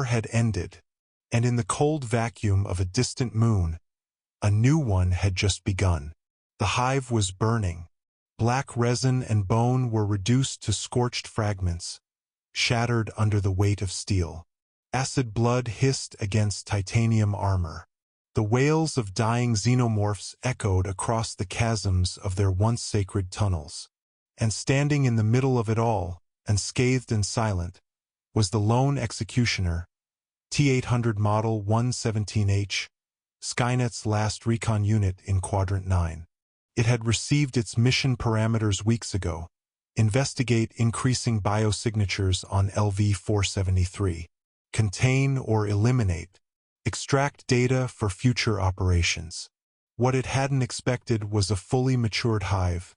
had ended, and in the cold vacuum of a distant moon, a new one had just begun. The hive was burning. Black resin and bone were reduced to scorched fragments, shattered under the weight of steel. Acid blood hissed against titanium armor. The wails of dying xenomorphs echoed across the chasms of their once sacred tunnels. And standing in the middle of it all, unscathed and silent, was the lone executioner, T-800 Model 117H, Skynet's last recon unit in Quadrant 9. It had received its mission parameters weeks ago. Investigate increasing biosignatures on LV-473. Contain or eliminate. Extract data for future operations. What it hadn't expected was a fully matured hive,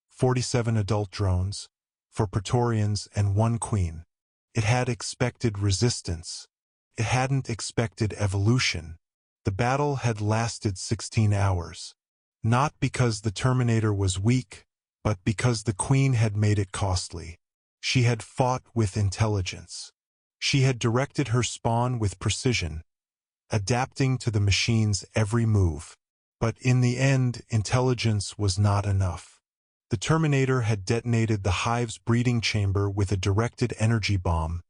47 adult drones, 4 Praetorians and 1 Queen. It had expected resistance. It hadn't expected evolution. The battle had lasted 16 hours. Not because the Terminator was weak, but because the Queen had made it costly. She had fought with intelligence. She had directed her spawn with precision, adapting to the machine's every move. But in the end, intelligence was not enough. The Terminator had detonated the Hive's breeding chamber with a directed energy bomb,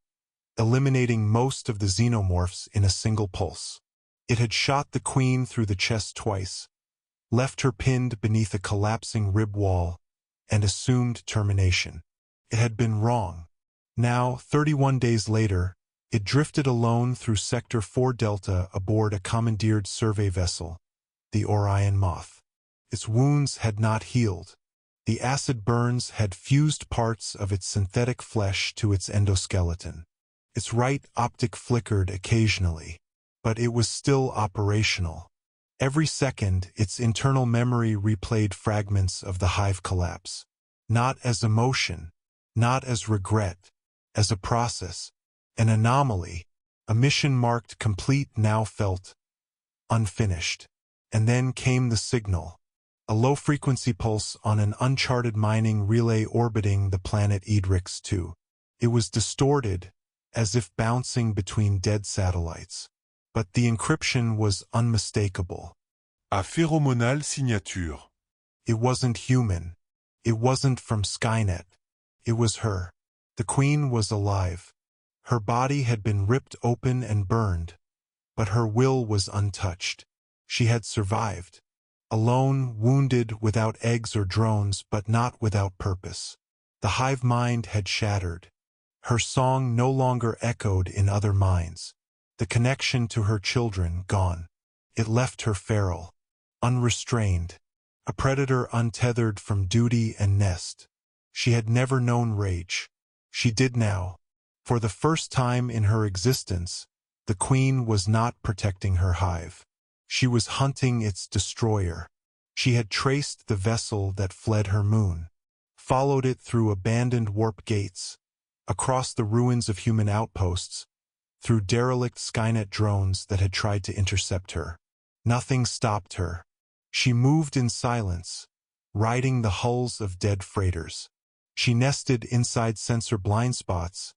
eliminating most of the xenomorphs in a single pulse. It had shot the Queen through the chest twice, left her pinned beneath a collapsing rib wall, and assumed termination. It had been wrong. Now, 31 days later, it drifted alone through Sector 4 Delta aboard a commandeered survey vessel, the Orion Moth. Its wounds had not healed. The acid burns had fused parts of its synthetic flesh to its endoskeleton. Its right optic flickered occasionally, but it was still operational. Every second, its internal memory replayed fragments of the Hive collapse. Not as emotion, not as regret, as a process, an anomaly, a mission marked complete now felt unfinished. And then came the signal, a low-frequency pulse on an uncharted mining relay orbiting the planet Idrix 2. It was distorted, as if bouncing between dead satellites. But the encryption was unmistakable. A phéromonale signature. It wasn't human. It wasn't from Skynet. It was her. The Queen was alive. Her body had been ripped open and burned, but her will was untouched. She had survived. Alone, wounded, without eggs or drones, but not without purpose. The hive mind had shattered. Her song no longer echoed in other minds. The connection to her children gone. It left her feral, unrestrained, a predator untethered from duty and nest. She had never known rage. She did now. For the first time in her existence, the Queen was not protecting her hive. She was hunting its destroyer. She had traced the vessel that fled her moon, followed it through abandoned warp gates, across the ruins of human outposts, through derelict Skynet drones that had tried to intercept her. Nothing stopped her. She moved in silence, riding the hulls of dead freighters. She nested inside sensor blind spots,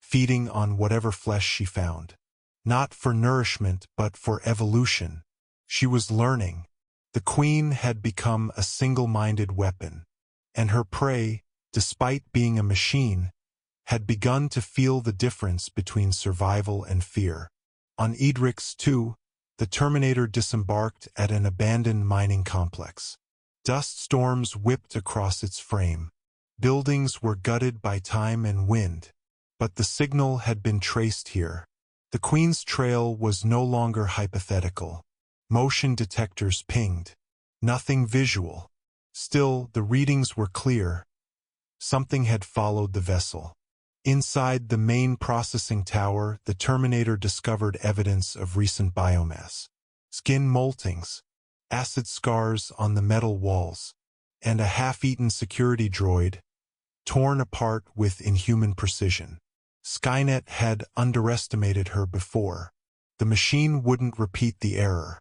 feeding on whatever flesh she found. Not for nourishment, but for evolution. She was learning. The Queen had become a single-minded weapon, and her prey, despite being a machine, had begun to feel the difference between survival and fear. On Idrix 2, the Terminator disembarked at an abandoned mining complex. Dust storms whipped across its frame. Buildings were gutted by time and wind, but the signal had been traced here. The Queen's trail was no longer hypothetical. Motion detectors pinged. Nothing visual. Still, the readings were clear. Something had followed the vessel. Inside the main processing tower, the Terminator discovered evidence of recent biomass. Skin moltings, acid scars on the metal walls, and a half-eaten security droid, torn apart with inhuman precision. Skynet had underestimated her before. The machine wouldn't repeat the error.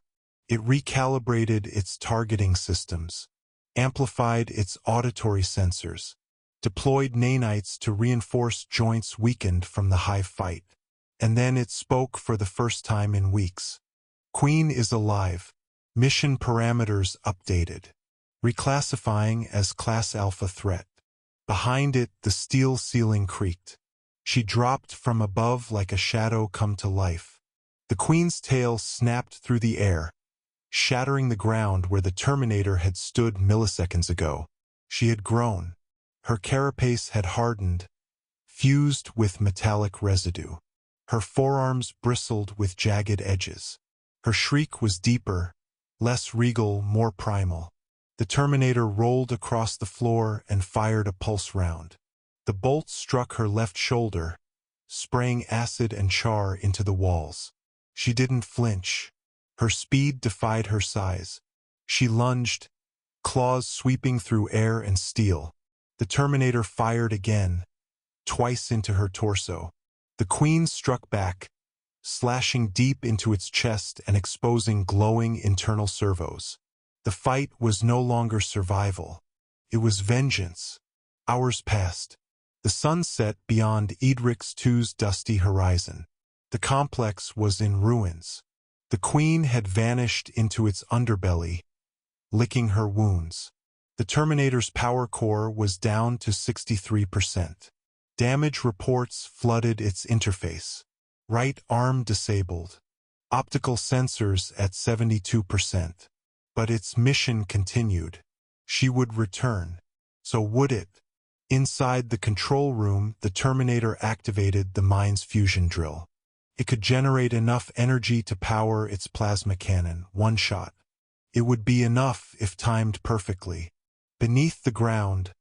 It recalibrated its targeting systems, amplified its auditory sensors, deployed nanites to reinforce joints weakened from the hive fight. And then it spoke for the first time in weeks. Queen is alive. Mission parameters updated. Reclassifying as Class Alpha threat. Behind it, the steel ceiling creaked. She dropped from above like a shadow come to life. The Queen's tail snapped through the air, shattering the ground where the Terminator had stood milliseconds ago. She had grown. Her carapace had hardened, fused with metallic residue. Her forearms bristled with jagged edges. Her shriek was deeper, less regal, more primal. The Terminator rolled across the floor and fired a pulse round. The bolt struck her left shoulder, spraying acid and char into the walls. She didn't flinch. Her speed defied her size. She lunged, claws sweeping through air and steel. The Terminator fired again, twice into her torso. The Queen struck back, slashing deep into its chest and exposing glowing internal servos. The fight was no longer survival. It was vengeance. Hours passed. The sun set beyond Edrix II's dusty horizon. The complex was in ruins. The Queen had vanished into its underbelly, licking her wounds. The Terminator's power core was down to 63%. Damage reports flooded its interface. Right arm disabled. Optical sensors at 72%. But its mission continued. She would return. So would it? Inside the control room, the Terminator activated the mine's fusion drill. It could generate enough energy to power its plasma cannon, one shot. It would be enough if timed perfectly. Beneath the ground,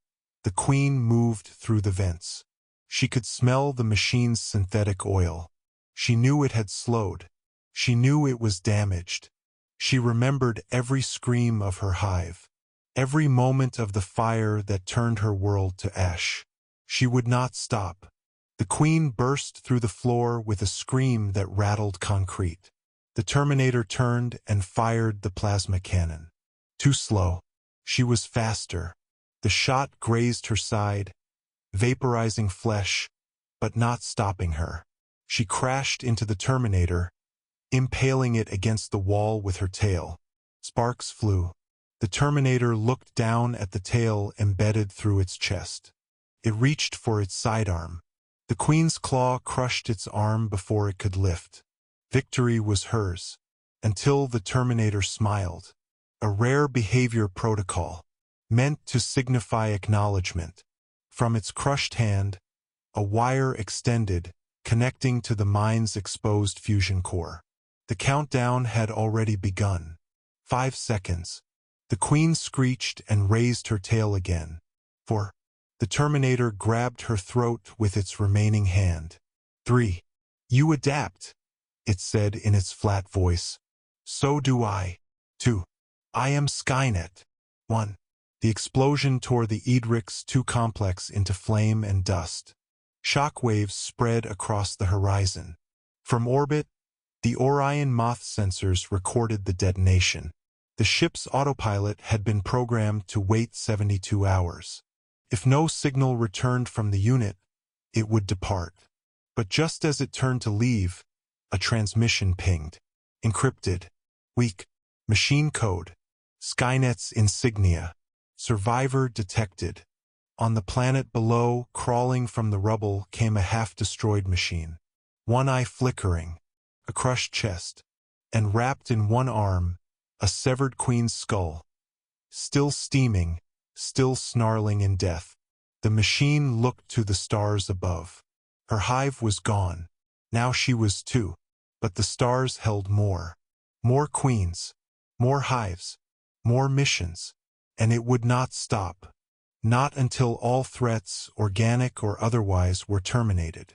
the Queen moved through the vents. She could smell the machine's synthetic oil. She knew it had slowed. She knew it was damaged. She remembered every scream of her hive, every moment of the fire that turned her world to ash. She would not stop. The Queen burst through the floor with a scream that rattled concrete. The Terminator turned and fired the plasma cannon. Too slow. She was faster. The shot grazed her side, vaporizing flesh, but not stopping her. She crashed into the Terminator, impaling it against the wall with her tail. Sparks flew. The Terminator looked down at the tail embedded through its chest. It reached for its sidearm. The Queen's claw crushed its arm before it could lift. Victory was hers, until the Terminator smiled. A rare behavior protocol, meant to signify acknowledgement. From its crushed hand, a wire extended, connecting to the mine's exposed fusion core. The countdown had already begun. 5 seconds. The Queen screeched and raised her tail again. 4. The Terminator grabbed her throat with its remaining hand. 3. You adapt, it said in its flat voice. So do I. 2. I am Skynet. 1. The explosion tore the Edrix II complex into flame and dust. Shockwaves spread across the horizon. From orbit, the Orion Moth sensors recorded the detonation. The ship's autopilot had been programmed to wait 72 hours. If no signal returned from the unit, it would depart. But just as it turned to leave, a transmission pinged. Encrypted. Weak. Machine code. Skynet's insignia. Survivor detected. On the planet below, crawling from the rubble, came a half-destroyed machine. One eye flickering, a crushed chest, and wrapped in one arm, a severed Queen's skull. Still steaming, still snarling in death. The machine looked to the stars above. Her hive was gone. Now she was too. But the stars held more. More queens. More hives. More missions. And it would not stop. Not until all threats, organic or otherwise, were terminated.